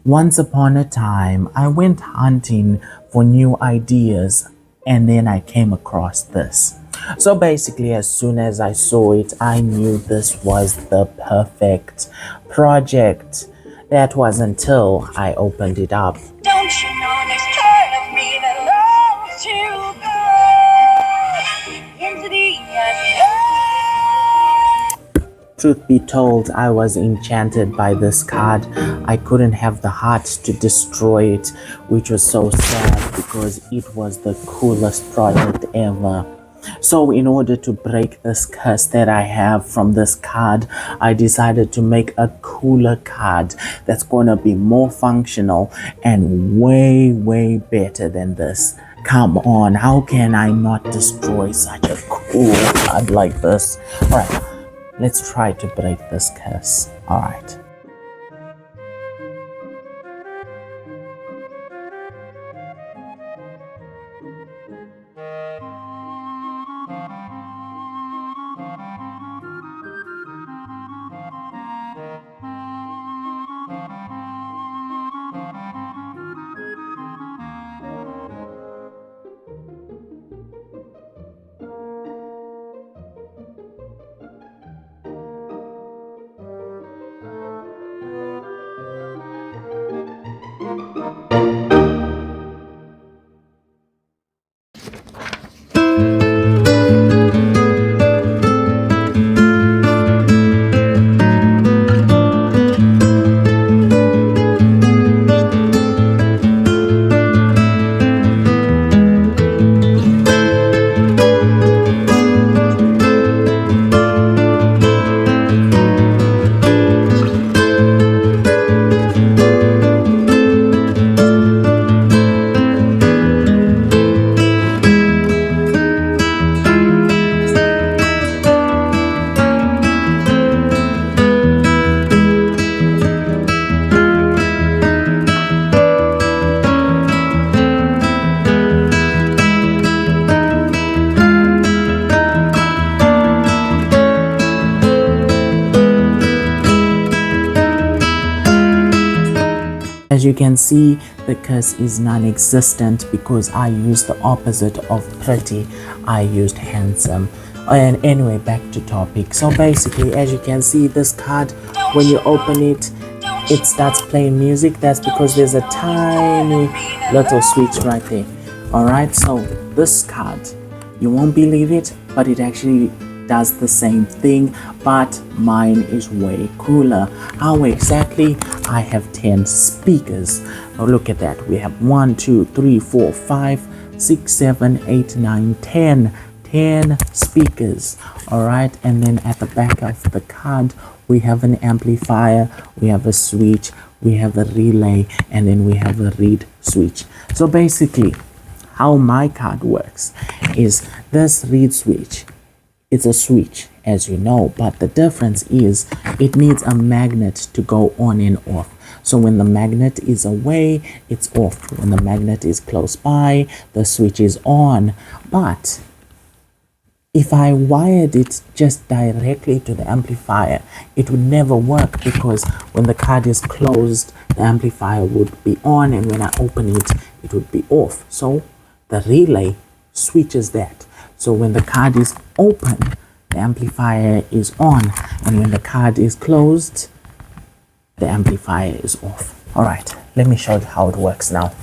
Once upon a time, I went hunting for new ideas and then I came across this. So basically, as soon as I saw it, I knew this was the perfect project. That was until I opened it up. Don't you know there's part of me that loves to go into the unknown? Truth be told, I was enchanted by this card. I couldn't have the heart to destroy it, which was so sad because it was the coolest project ever. So in order to break this curse that I have from this card, I decided to make a cooler card that's going to be more functional and way better than this. Come on, how can I not destroy such a cool card like this? Alright, let's try to break this curse. Alright. As you can see, the curse is non-existent because I used the opposite of pretty. I used handsome. And anyway, back to topic. So basically, as you can see, this card, when you open it, it starts playing music. That's because there's a tiny little switch right there. Alright, so this card, you won't believe it, but it actually does the same thing, but mine is way cooler. How exactly? I have 10 speakers. Now look at that. We have 1, 2, 3, 4, 5, 6, 7, 8, 9, 10. 10 speakers. Alright, and then at the back of the card, we have an amplifier, we have a switch, we have a relay, and then we have a reed switch. So basically, how my card works is this reed switch. It's a switch, as you know, but the difference is it needs a magnet to go on and off. So when the magnet is away, it's off. When the magnet is close by, the switch is on. But if I wired it just directly to the amplifier, it would never work because when the card is closed, the amplifier would be on, and when I open it, it would be off. So the relay switches that. So when the card is open, the amplifier is on, and when the card is closed, the amplifier is off. Alright, let me show you how it works now.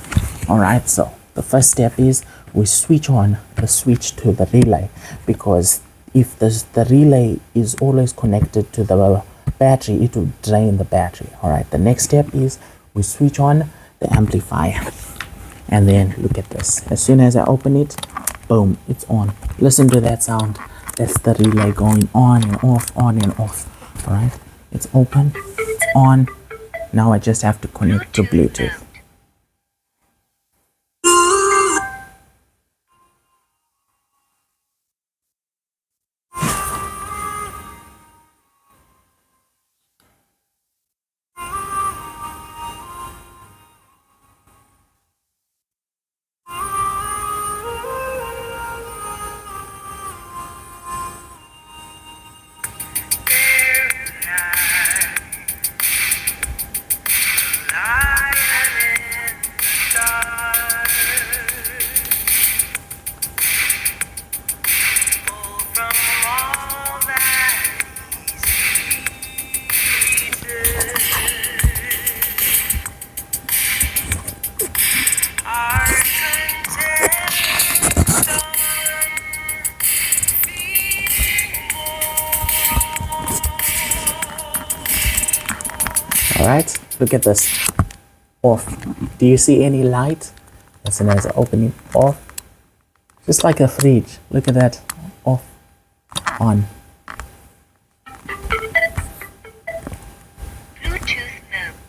Alright, so the first step is we switch on the switch to the relay, because if the relay is always connected to the battery, it will drain the battery. Alright, the next step is we switch on the amplifier, and then look at this. As soon as I open it, boom, it's on. Listen to that sound. That's the relay going on and off, on and off. Alright, it's open, it's on. Now I just have to connect to Bluetooth. Look at this. Off. Do you see any light? As soon as I open it, off. Just like a fridge. Look at that. Off. On. Bluetooth mode.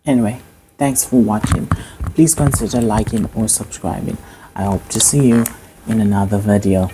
Anyway, thanks for watching. Please consider liking or subscribing. I hope to see you in another video.